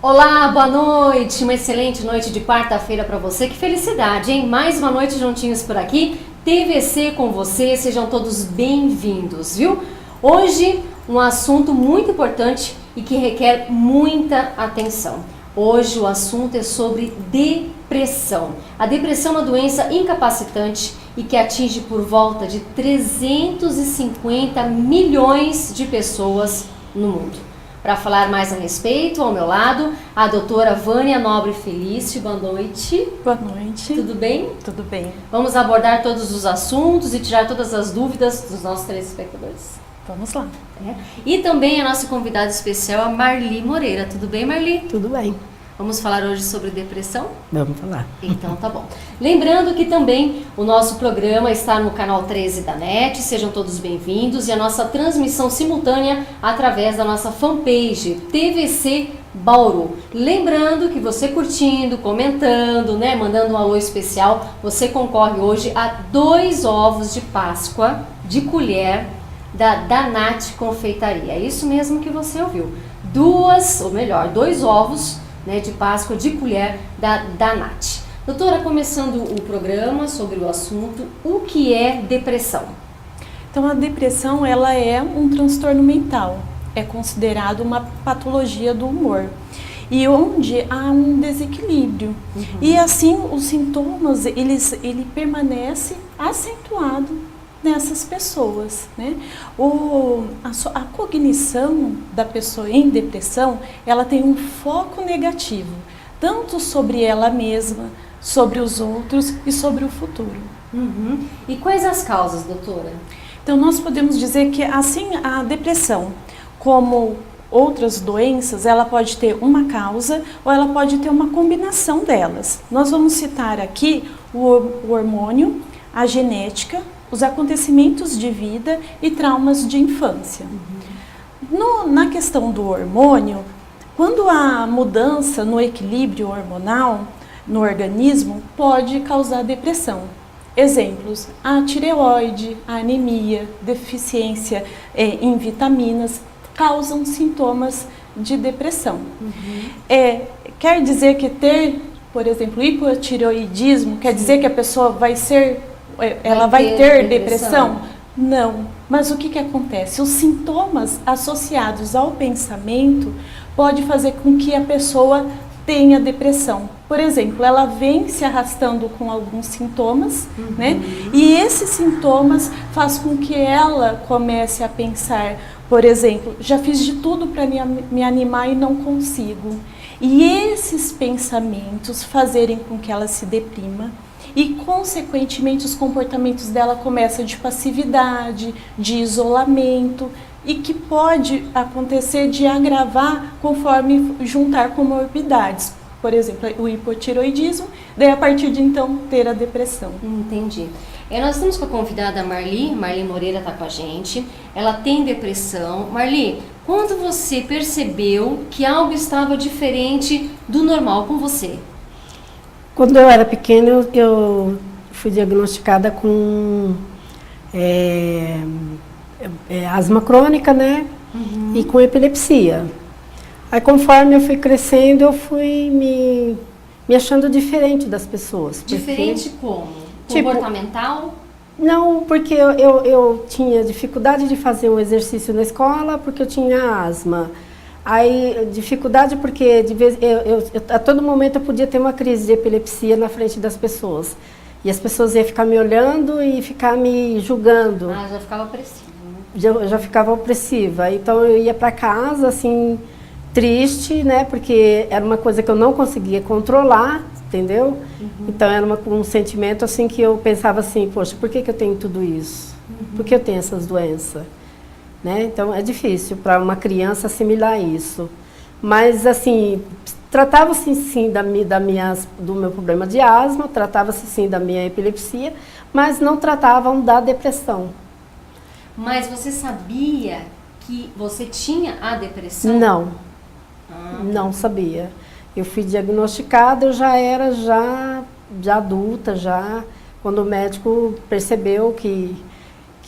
Olá, boa noite, uma excelente noite de quarta-feira para você, que felicidade, hein? Mais uma noite juntinhos por aqui, TVC com você, sejam todos bem-vindos, viu? Hoje, um assunto muito importante e que requer muita atenção. Hoje o assunto é sobre depressão. A depressão é uma doença incapacitante e que atinge por volta de 350 milhões de pessoas no mundo. Para falar mais a respeito, ao meu lado, a doutora Vânia Nobre Felício. Boa noite. Boa noite. Tudo bem? Tudo bem. Vamos abordar todos os assuntos e tirar todas as dúvidas dos nossos telespectadores. Vamos lá. E também a nossa convidada especial, a Marli Moreira. Tudo bem, Marli? Tudo bem. Vamos falar hoje sobre depressão? Vamos falar. Então tá bom. Lembrando que também o nosso programa está no canal 13 da NET, sejam todos bem-vindos, e a nossa transmissão simultânea através da nossa fanpage TVC Bauru. Lembrando que você curtindo, comentando, mandando um alô especial, você concorre hoje a 2 ovos de Páscoa de colher da Danat Confeitaria. É isso mesmo que você ouviu. 2 ovos de Páscoa de colher da Danat. Doutora, começando o programa sobre o assunto, o que é depressão? Então, a depressão, ela é um transtorno mental, é considerado uma patologia do humor, e onde há um desequilíbrio. E assim, os sintomas, ele permanece acentuado nessas pessoas, a cognição da pessoa em depressão, ela tem um foco negativo, tanto sobre ela mesma, sobre os outros e sobre o futuro. E quais as causas, doutora? Então, nós podemos dizer que, assim, a depressão, como outras doenças, ela pode ter uma causa ou ela pode ter uma combinação delas. Nós vamos citar aqui o hormônio, a genética, os acontecimentos de vida e traumas de infância. Na questão do hormônio, quando há mudança no equilíbrio hormonal no organismo, pode causar depressão. Exemplos: a tireoide, a anemia, deficiência em vitaminas, causam sintomas de depressão. Quer dizer que ter, por exemplo, hipotireoidismo, quer dizer que a pessoa vai ter depressão? Não. Mas o que acontece? Os sintomas associados ao pensamento pode fazer com que a pessoa tenha depressão. Por exemplo, ela vem se arrastando com alguns sintomas, e esses sintomas faz com que ela comece a pensar, por exemplo, já fiz de tudo para me animar e não consigo. E esses pensamentos fazerem com que ela se deprima, e, consequentemente, os comportamentos dela começam de passividade, de isolamento, e que pode acontecer de agravar conforme juntar comorbidades. Por exemplo, o hipotireoidismo, daí a partir de então ter a depressão. Entendi. Nós estamos com a convidada Marli Moreira está com a gente, ela tem depressão. Marli, quando você percebeu que algo estava diferente do normal com você? Quando eu era pequena, eu fui diagnosticada com asma crônica, e com epilepsia. Aí, conforme eu fui crescendo, eu fui me achando diferente das pessoas. Diferente como? Comportamental? Não, porque eu tinha dificuldade de fazer um exercício na escola, porque eu tinha asma. Aí, dificuldade porque de vez, a todo momento eu podia ter uma crise de epilepsia na frente das pessoas. E as pessoas iam ficar me olhando e ficar me julgando. Já ficava opressiva, Já ficava opressiva. Então eu ia para casa, assim, triste, porque era uma coisa que eu não conseguia controlar, entendeu? Então era um sentimento assim que eu pensava assim, poxa, por que eu tenho tudo isso? Por que eu tenho essas doenças? Então é difícil para uma criança assimilar isso. Mas assim, tratava-se sim do meu problema de asma, tratava-se sim da minha epilepsia, mas não tratavam da depressão. Mas você sabia que você tinha a depressão? Não, não sabia. Eu fui diagnosticada, eu já era adulta, quando o médico percebeu que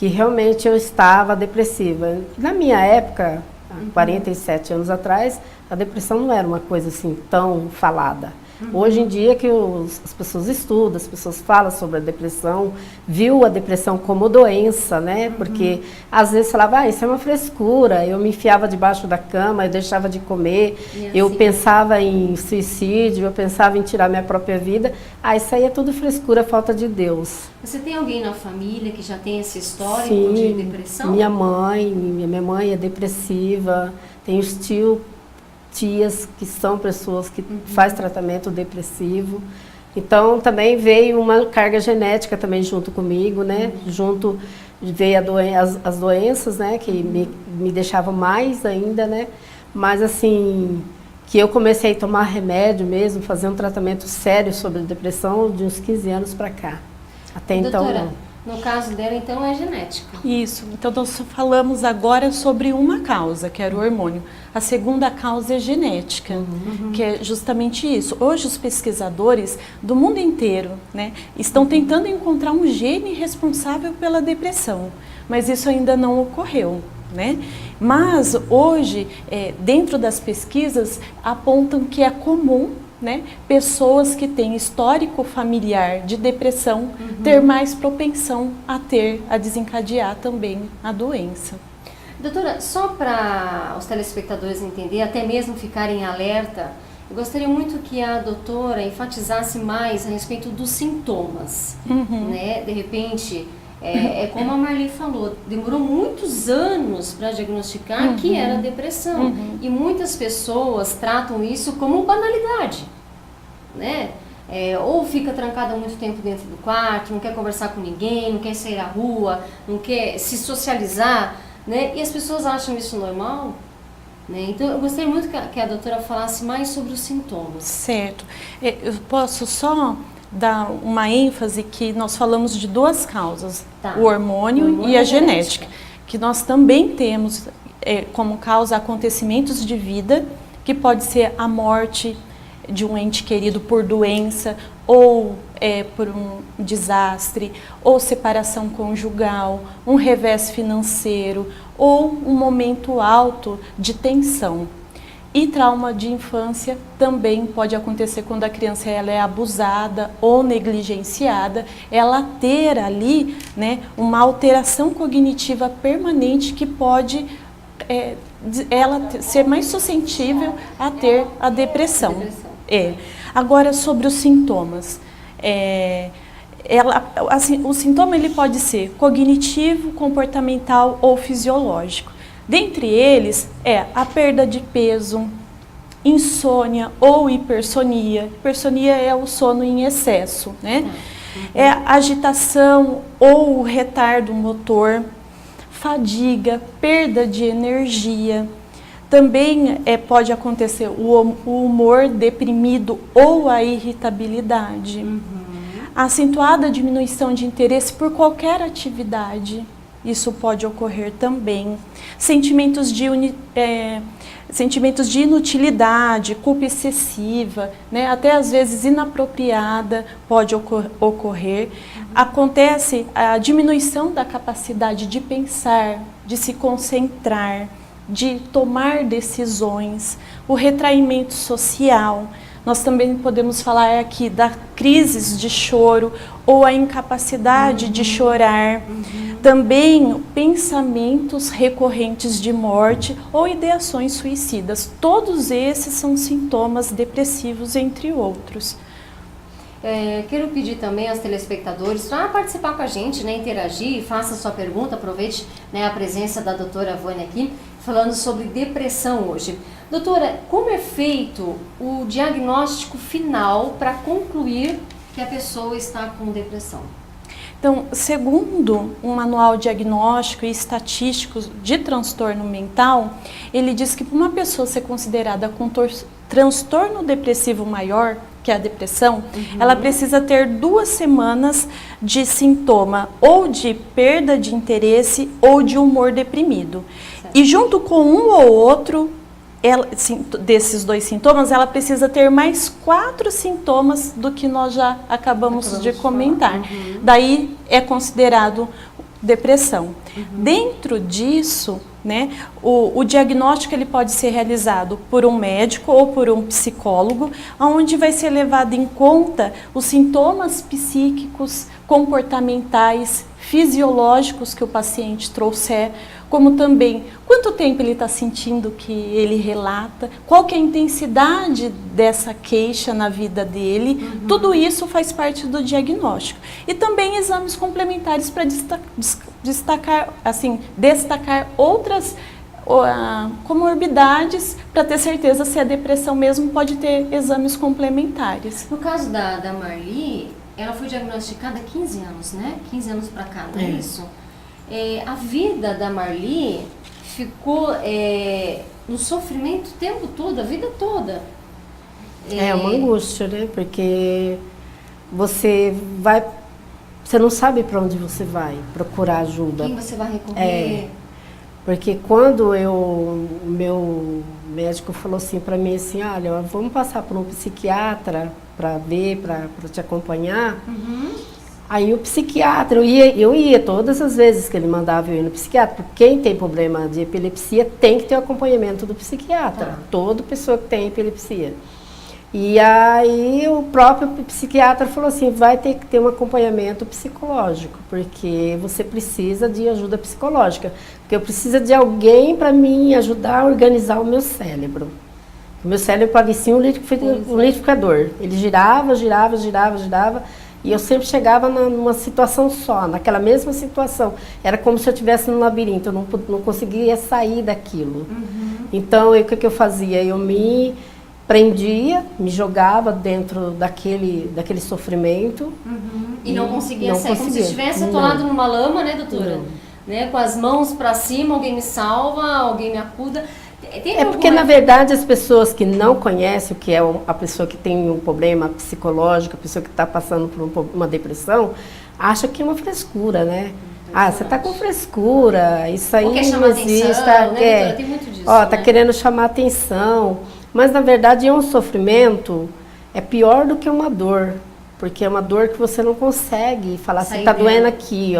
realmente eu estava depressiva. Na minha época, há 47 anos atrás, a depressão não era uma coisa assim tão falada. Hoje em dia que as pessoas estudam, as pessoas falam sobre a depressão, viu a depressão como doença, né? Porque às vezes falava, isso é uma frescura, eu me enfiava debaixo da cama, eu deixava de comer, eu pensava em suicídio, eu pensava em tirar minha própria vida. Isso aí é tudo frescura, falta de Deus. Você tem alguém na família que já tem esse histórico de depressão? Minha mãe é depressiva, tem os tias que são pessoas que faz tratamento depressivo. Então também veio uma carga genética também junto comigo, né? Junto veio as doenças, né? Que me deixavam mais ainda, né? Mas assim, que eu comecei a tomar remédio mesmo, fazer um tratamento sério sobre a depressão de uns 15 anos para cá. Até então não. No caso dela, então, é genética. Isso. Então, nós falamos agora sobre uma causa, que era o hormônio. A segunda causa é genética, que é justamente isso. Hoje, os pesquisadores do mundo inteiro, né, estão tentando encontrar um gene responsável pela depressão, mas isso ainda não ocorreu, né? Mas, hoje, dentro das pesquisas, apontam que é comum, né, pessoas que têm histórico familiar de depressão ter mais propensão a desencadear também a doença. Doutora, só para os telespectadores entenderem, até mesmo ficarem em alerta, eu gostaria muito que a doutora enfatizasse mais a respeito dos sintomas, né? De repente, é como a Marli falou, demorou muitos anos para diagnosticar que era depressão. E muitas pessoas tratam isso como banalidade, né? Ou fica trancada muito tempo dentro do quarto, não quer conversar com ninguém, não quer sair à rua, não quer se socializar, né? E as pessoas acham isso normal, né? Então eu gostaria muito que a doutora falasse mais sobre os sintomas. Certo. Eu posso só dar uma ênfase que nós falamos de duas causas, o hormônio e a genética, que nós também temos como causa acontecimentos de vida, que pode ser a morte de um ente querido por doença, ou por um desastre, ou separação conjugal, um revés financeiro, ou um momento alto de tensão. E trauma de infância também pode acontecer quando a criança ela é abusada ou negligenciada, ela ter ali, né, uma alteração cognitiva permanente que pode ela ser mais suscetível a ter a depressão. Agora, sobre os sintomas. O sintoma ele pode ser cognitivo, comportamental ou fisiológico. Dentre eles a perda de peso, insônia ou hipersonia. Hipersonia é o sono em excesso, né? Agitação ou retardo motor, fadiga, perda de energia. Também pode acontecer o humor deprimido ou a irritabilidade. Acentuada diminuição de interesse por qualquer atividade. Isso pode ocorrer também. Sentimentos de inutilidade, culpa excessiva, né? Até às vezes inapropriada pode ocorrer. Acontece a diminuição da capacidade de pensar, de se concentrar, de tomar decisões, o retraimento social. Nós também podemos falar aqui da crises de choro ou a incapacidade de chorar. Também pensamentos recorrentes de morte ou ideações suicidas. Todos esses são sintomas depressivos, entre outros. Quero pedir também aos telespectadores para participar com a gente, né, interagir, faça sua pergunta, aproveite, né, a presença da doutora Vânia aqui, falando sobre depressão hoje. Doutora, como é feito o diagnóstico final para concluir que a pessoa está com depressão? Então, segundo um manual diagnóstico e estatístico de transtorno mental, ele diz que para uma pessoa ser considerada com transtorno depressivo maior, que é a depressão, ela precisa ter 2 semanas de sintoma ou de perda de interesse ou de humor deprimido. Certo. E junto com um ou outro desses 2 sintomas, ela precisa ter mais 4 sintomas do que nós já acabamos de comentar. Daí é considerado depressão. Dentro disso, né, o diagnóstico ele pode ser realizado por um médico ou por um psicólogo, onde vai ser levado em conta os sintomas psíquicos, comportamentais, fisiológicos que o paciente trouxer, como também quanto tempo ele está sentindo que ele relata, qual que é a intensidade dessa queixa na vida dele, tudo isso faz parte do diagnóstico. E também exames complementares para destacar outras comorbidades, para ter certeza se é depressão mesmo, pode ter exames complementares. No caso da Marli, ela foi diagnosticada há 15 anos, né? 15 anos para cá, não é isso? A vida da Marli ficou no sofrimento o tempo todo, a vida toda. É uma angústia, né? Porque você não sabe para onde você vai procurar ajuda. Quem você vai recorrer? Porque quando o meu médico falou assim para mim assim, olha, vamos passar por um psiquiatra para ver, para te acompanhar. Aí o psiquiatra, eu ia todas as vezes que ele mandava eu ir no psiquiatra, porque quem tem problema de epilepsia tem que ter o acompanhamento do psiquiatra, toda pessoa que tem epilepsia. E aí o próprio psiquiatra falou assim, vai ter que ter um acompanhamento psicológico, porque você precisa de ajuda psicológica, porque eu preciso de alguém para me ajudar a organizar o meu cérebro. O meu cérebro parecia um liquidificador, ele girava, e eu sempre chegava numa situação só, naquela mesma situação. Era como se eu estivesse num labirinto, eu não conseguia sair daquilo. Então, o que eu fazia? Eu me prendia, me jogava dentro daquele sofrimento. E não conseguia sair, como se estivesse atolado numa lama, né, doutora? Né? Com as mãos para cima, alguém me salva, alguém me acuda. Porque, na verdade, as pessoas que não conhecem o que é a pessoa que tem um problema psicológico, a pessoa que está passando por uma depressão, acha que é uma frescura, né? Você está com frescura, isso aí não existe. Né, tem muito disso, tá querendo chamar atenção. Mas, na verdade, é um sofrimento, é pior do que uma dor. Porque é uma dor que você não consegue falar assim, está doendo aqui,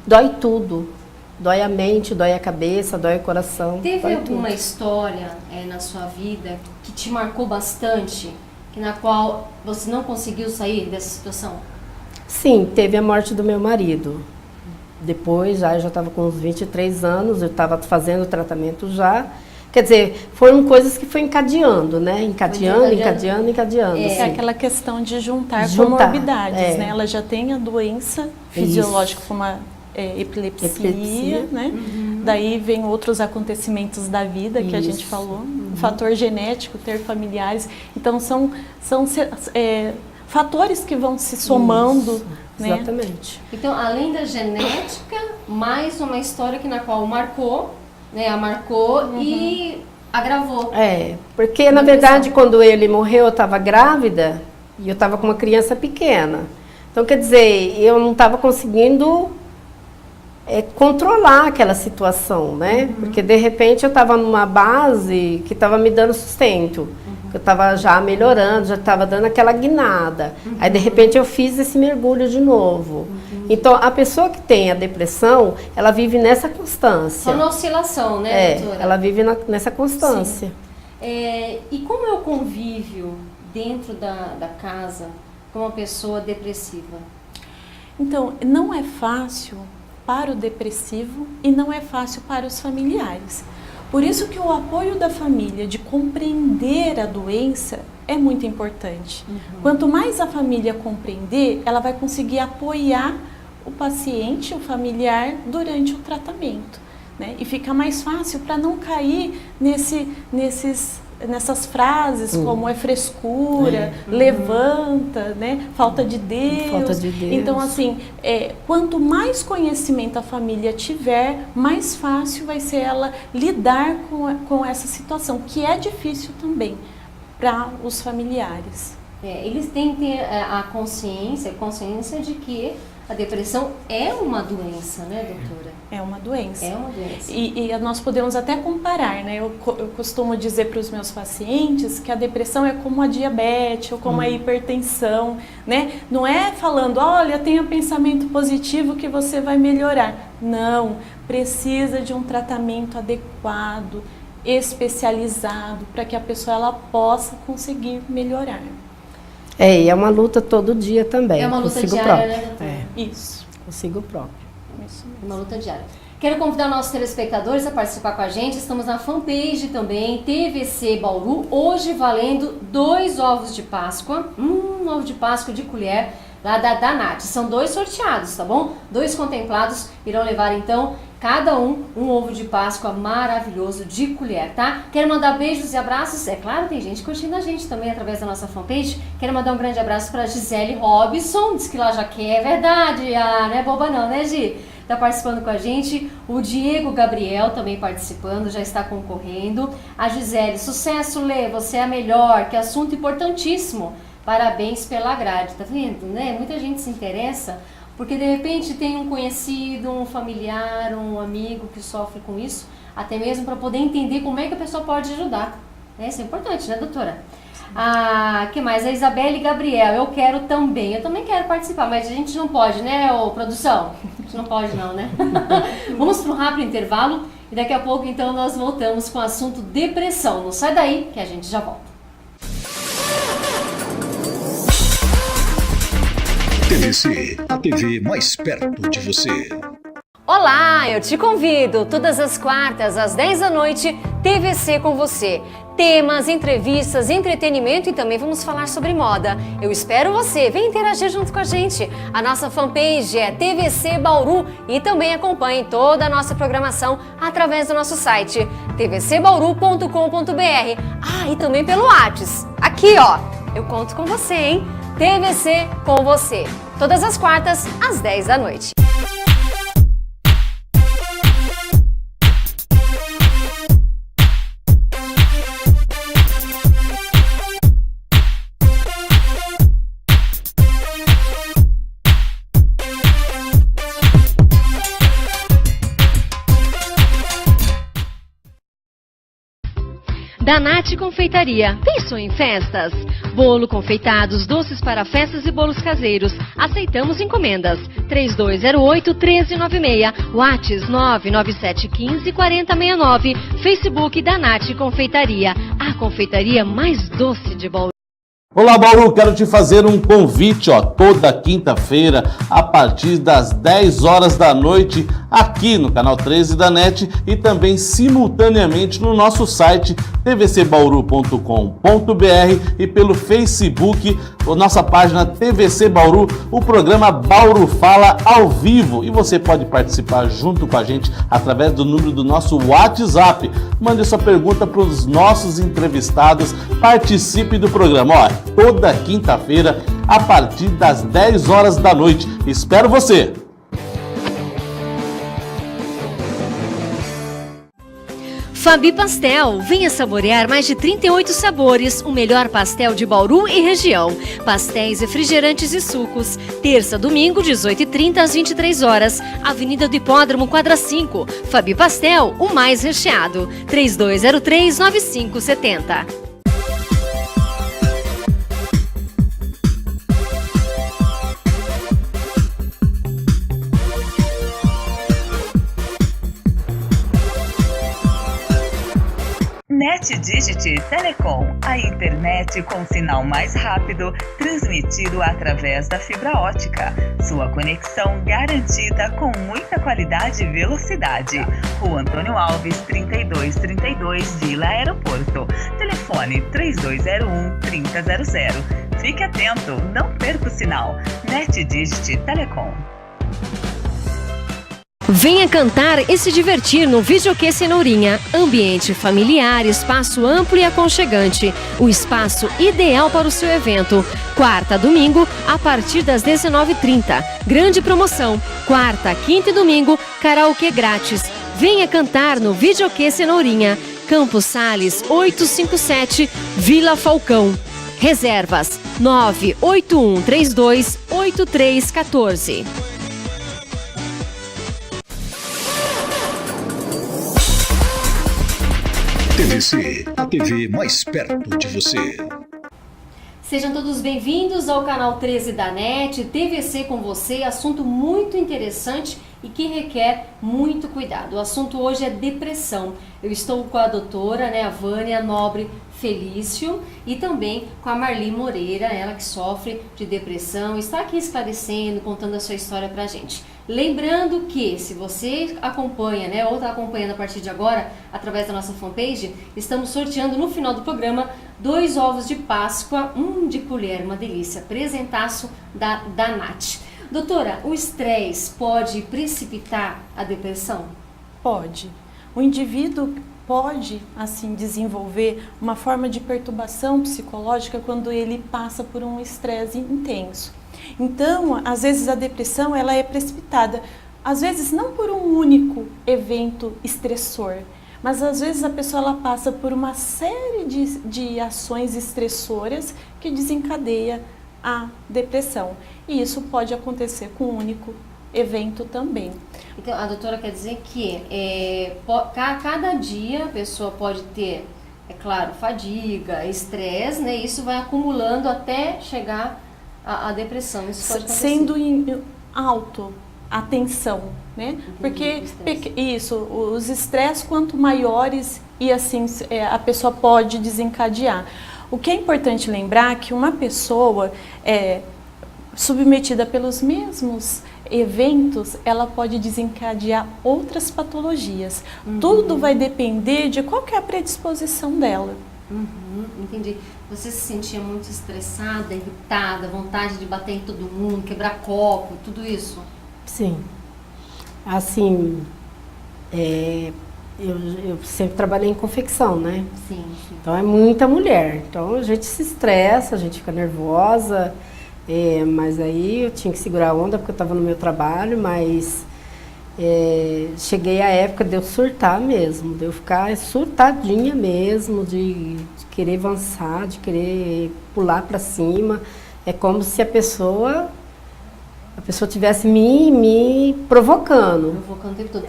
dói tudo. Dói a mente, dói a cabeça, dói o coração. Teve alguma história na sua vida que te marcou bastante, na qual você não conseguiu sair dessa situação? Sim, teve a morte do meu marido. Depois, eu já estava com uns 23 anos, eu estava fazendo tratamento já. Quer dizer, foram coisas que foi encadeando, né? Encadeando. É aquela questão de juntar comorbidades, né? Ela já tem a doença fisiológica como a epilepsia, né? Daí vem outros acontecimentos da vida que a gente falou, o fator genético, ter familiares. Então são fatores que vão se somando, né? Exatamente. Então, além da genética, mais uma história na qual marcou, né? A marcou e agravou. Porque na verdade quando ele morreu eu estava grávida e eu estava com uma criança pequena. Então, quer dizer, eu não estava conseguindo controlar aquela situação, né? Porque de repente eu estava numa base que estava me dando sustento, que eu estava já melhorando, já estava dando aquela guinada. Aí de repente eu fiz esse mergulho de novo. Então a pessoa que tem a depressão, ela vive nessa constância. Só na oscilação, né, doutora? Ela vive nessa constância. E como é o convívio dentro da casa com uma pessoa depressiva? Então, não é fácil para o depressivo e não é fácil para os familiares. Por isso que o apoio da família de compreender a doença é muito importante. Quanto mais a família compreender, ela vai conseguir apoiar o paciente, o familiar, durante o tratamento, né? E fica mais fácil para não cair nessas frases como é frescura, levanta, né? Falta de Deus. Falta de Deus. Então, assim, quanto mais conhecimento a família tiver, mais fácil vai ser ela lidar com essa situação, que é difícil também para os familiares. Eles têm que ter a consciência de que a depressão é uma doença, né, doutora? É uma doença. É uma doença. E nós podemos até comparar, né? Eu costumo dizer para os meus pacientes que a depressão é como a diabetes ou como a hipertensão, né? Não é falando, olha, tenha pensamento positivo que você vai melhorar. Não, precisa de um tratamento adequado, especializado, para que a pessoa ela possa conseguir melhorar. E é uma luta todo dia também. É uma luta consigo diária, próprio. né, doutora? Isso. Consigo próprio. Uma luta diária. Quero convidar nossos telespectadores a participar com a gente. Estamos na fanpage também, TVC Bauru. Hoje valendo 2 ovos de Páscoa. Um ovo de Páscoa de colher lá da Nath. São 2 sorteados, tá bom? 2 contemplados irão levar então cada um ovo de Páscoa maravilhoso de colher, tá? Quero mandar beijos e abraços. É claro, tem gente curtindo a gente também através da nossa fanpage. Quero mandar um grande abraço para Gisele Robson. Diz que lá já quer, é verdade. Ah, não é boba não, né, Gi? Tá participando com a gente. O Diego Gabriel também participando, já está concorrendo. A Gisele, sucesso, Lê, você é a melhor. Que assunto importantíssimo. Parabéns pela grade, tá vendo, né? Muita gente se interessa, porque de repente tem um conhecido, um familiar, um amigo que sofre com isso, até mesmo para poder entender como é que a pessoa pode ajudar. Isso é importante, né, doutora? Que mais? A Isabelle Gabriel, eu também quero participar, mas a gente não pode, né, produção? A gente não pode não, né? Vamos para um rápido intervalo e daqui a pouco então nós voltamos com o assunto depressão. Não sai daí que a gente já volta. TVC, a TV mais perto de você. Olá, eu te convido todas as quartas às 10 da noite, TVC com você. Temas, entrevistas, entretenimento e também vamos falar sobre moda. Eu espero você, vem interagir junto com a gente. A nossa fanpage é TVC Bauru e também acompanhe toda a nossa programação através do nosso site tvcbauru.com.br. E também pelo WhatsApp. Aqui, ó, eu conto com você, hein? TVC com você. Todas as quartas às 10 da noite. Da Nath Confeitaria. Pensou em festas? Bolo, confeitados, doces para festas e bolos caseiros. Aceitamos encomendas. 3208-1396. WhatsApp 99715-4069. Facebook da Nath Confeitaria. A confeitaria mais doce de Bauru. Olá, Bauru, quero te fazer um convite, toda quinta-feira, a partir das 10 horas da noite, aqui no canal 13 da NET e também simultaneamente no nosso site tvcbauru.com.br e pelo Facebook, nossa página TVC Bauru, o programa Bauru Fala ao vivo. E você pode participar junto com a gente através do número do nosso WhatsApp. Mande sua pergunta para os nossos entrevistados, participe do programa, toda quinta-feira, a partir das 10 horas da noite. Espero você! Fabi Pastel, venha saborear mais de 38 sabores, o melhor pastel de Bauru e região. Pastéis, refrigerantes e sucos. Terça, domingo, 18h30 às 23 horas. Avenida do Hipódromo, quadra 5. Fabi Pastel, o mais recheado. 3203-9570. NetDigit Telecom, a internet com sinal mais rápido, transmitido através da fibra ótica. Sua conexão garantida com muita qualidade e velocidade. Rua Antônio Alves, 3232, Vila Aeroporto. Telefone 3201-3000. Fique atento, não perca o sinal. NetDigit Telecom. Venha cantar e se divertir no Videokê Cenourinha. Ambiente familiar, espaço amplo e aconchegante. O espaço ideal para o seu evento. Quarta a domingo, a partir das 19h30. Grande promoção. Quarta, quinta e domingo, karaokê grátis. Venha cantar no Videokê Cenourinha. Campos Sales 857, Vila Falcão. Reservas 981328314. TVC, a TV mais perto de você. Sejam todos bem-vindos ao canal 13 da NET, TVC com você, assunto muito interessante e que requer muito cuidado. O assunto hoje é depressão. Eu estou com a doutora, a Vânia Nobre Felício, e também com a Marli Moreira, ela que sofre de depressão, está aqui esclarecendo, contando a sua história pra gente. Lembrando que, se você acompanha, ou está acompanhando a partir de agora, através da nossa fanpage, estamos sorteando no final do programa 2 ovos de Páscoa, um de colher, uma delícia, presentaço da Nath. Doutora, o estresse pode precipitar a depressão? Pode. O indivíduo pode, assim, desenvolver uma forma de perturbação psicológica quando ele passa por um estresse intenso. Então, às vezes a depressão ela é precipitada, às vezes não por um único evento estressor, mas às vezes a pessoa ela passa por uma série de ações estressoras que desencadeia a depressão. E isso pode acontecer com um único evento também. Então, a doutora quer dizer que cada dia a pessoa pode ter, é claro, fadiga, estresse, Isso vai acumulando até chegar à depressão. Isso pode acontecer. Sendo alto a tensão, Porque os estresses quanto maiores e assim a pessoa pode desencadear. O que é importante lembrar é que uma pessoa submetida pelos mesmos eventos, ela pode desencadear outras patologias. Tudo vai depender de qual que é a predisposição dela. Entendi. Você se sentia muito estressada, irritada, vontade de bater em todo mundo, quebrar copo, tudo isso? Sim. Assim, eu sempre trabalhei em confecção, Sim. Então é muita mulher. Então a gente se estressa, a gente fica nervosa. Mas aí eu tinha que segurar a onda porque eu estava no meu trabalho, mas cheguei à época de eu surtar mesmo, de eu ficar surtadinha mesmo, de querer avançar, de querer pular para cima. É como se a pessoa estivesse me provocando. Provocando o tempo todo.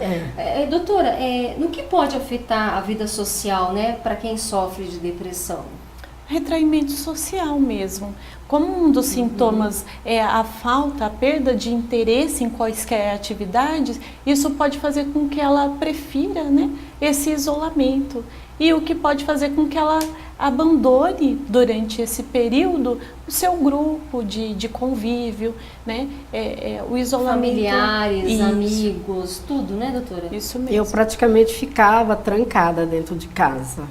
Doutora, no que pode afetar a vida social, para quem sofre de depressão? Retraimento social mesmo. Como um dos sintomas é a perda de interesse em quaisquer atividades, isso pode fazer com que ela prefira, esse isolamento. E o que pode fazer com que ela abandone durante esse período o seu grupo de convívio, o isolamento. Familiares, isso. Amigos, tudo, doutora? Isso mesmo. Eu praticamente ficava trancada dentro de casa.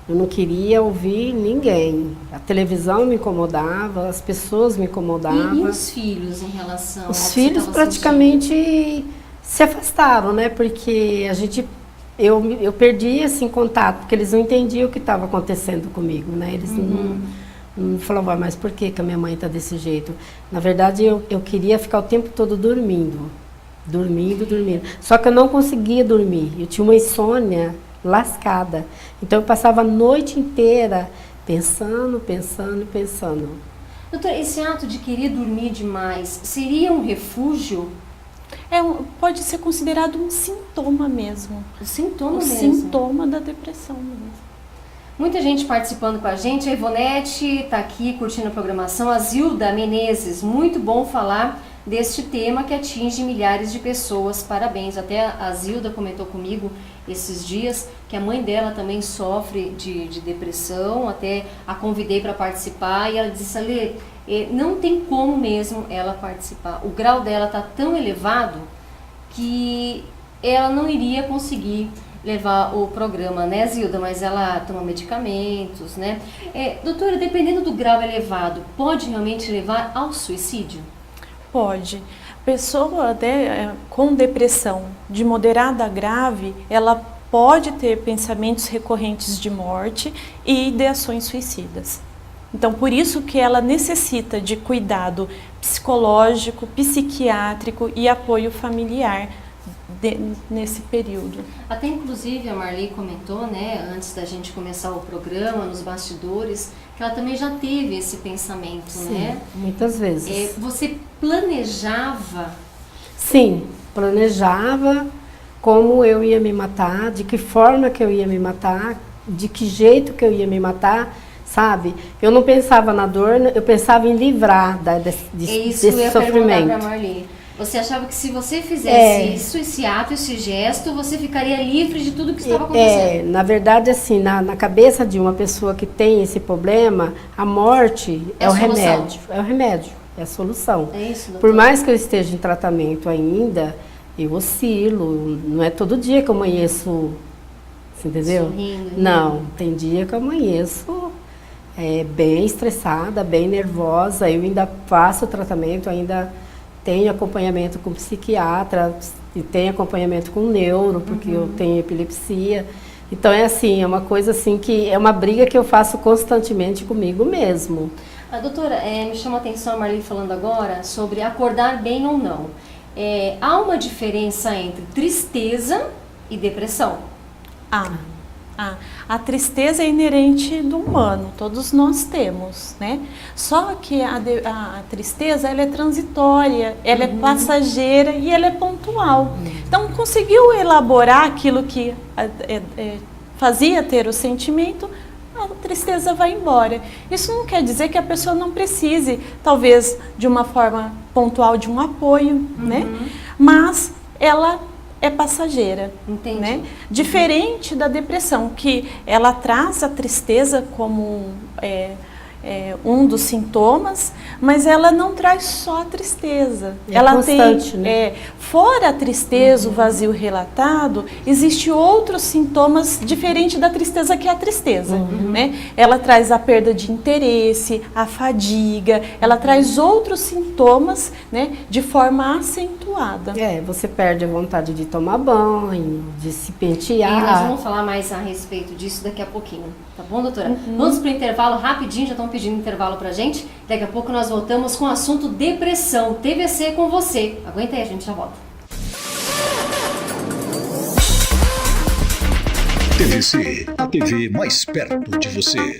Eu não queria ouvir ninguém. A televisão me incomodava, as pessoas me incomodavam. E os filhos em relação Os filhos praticamente se afastaram, Porque eu perdi assim contato, porque eles não entendiam o que estava acontecendo comigo, Eles não falavam, mas por que a minha mãe está desse jeito? Na verdade, eu queria ficar o tempo todo dormindo. Só que eu não conseguia dormir. Eu tinha uma insônia lascada. Então eu passava a noite inteira pensando. Doutora, esse ato de querer dormir demais seria um refúgio? Pode ser considerado um sintoma mesmo. Um sintoma mesmo? Sintoma da depressão mesmo. Muita gente participando com a gente. A Ivonete está aqui curtindo a programação. A Zilda Menezes, muito bom falar deste tema que atinge milhares de pessoas. Parabéns. Até a Zilda comentou comigo esses dias que a mãe dela também sofre de depressão. Até a convidei para participar e ela disse, Alê, não tem como mesmo ela participar. O grau dela está tão elevado que ela não iria conseguir levar o programa, Zilda? Mas ela toma medicamentos, Doutora, dependendo do grau elevado, pode realmente levar ao suicídio? Pode. Pessoa com depressão de moderada a grave, ela pode ter pensamentos recorrentes de morte e ideações suicidas. Então, por isso que ela necessita de cuidado psicológico, psiquiátrico e apoio familiar nesse período. Até inclusive a Marli comentou, antes da gente começar o programa, nos bastidores, que ela também já teve esse pensamento, Sim, muitas vezes. Você planejava? Sim, planejava como eu ia me matar, de que forma que eu ia me matar, de que jeito que eu ia me matar, sabe? Eu não pensava na dor, eu pensava em livrar desse eu ia sofrimento. perguntar pra Marli. Você achava que se você fizesse isso, esse ato, esse gesto, você ficaria livre de tudo que estava acontecendo? Na verdade, assim, na cabeça de uma pessoa que tem esse problema, a morte é o remédio. É o remédio, é a solução. É isso, doutora? Por mais que eu esteja em tratamento ainda, eu oscilo. Não é todo dia que eu amanheço, você entendeu? Sorrindo. Não, tem dia que eu amanheço bem estressada, bem nervosa. Eu ainda faço o tratamento, ainda tenho acompanhamento com psiquiatra e tenho acompanhamento com neuro, porque eu tenho epilepsia. Então é assim, é uma coisa assim que é uma briga que eu faço constantemente comigo mesmo. Doutora, me chama a atenção a Marli falando agora sobre acordar bem ou não. Há uma diferença entre tristeza e depressão? A tristeza é inerente do humano, todos nós temos, né? Só que a tristeza, ela é transitória, ela é passageira e ela é pontual. Então, conseguiu elaborar aquilo que fazia ter o sentimento, a tristeza vai embora. Isso não quer dizer que a pessoa não precise, talvez, de uma forma pontual, de um apoio, né? Mas ela é passageira. Entendi. Né? Diferente da depressão, que ela traz a tristeza como um dos sintomas, mas ela não traz só a tristeza. Ela constante, tem, né? Fora a tristeza, o vazio relatado, existe outros sintomas diferentes da tristeza, que é a tristeza. Né? Ela traz a perda de interesse, a fadiga, ela traz outros sintomas, né, de forma acentuada. Você perde a vontade de tomar banho, de se pentear. E nós vamos falar mais a respeito disso daqui a pouquinho. Tá bom, doutora? Vamos pro intervalo rapidinho, já estão pedindo intervalo pra gente. Daqui a pouco nós voltamos com o assunto depressão. TVC com você. Aguenta aí, a gente já volta. TVC, a TV mais perto de você.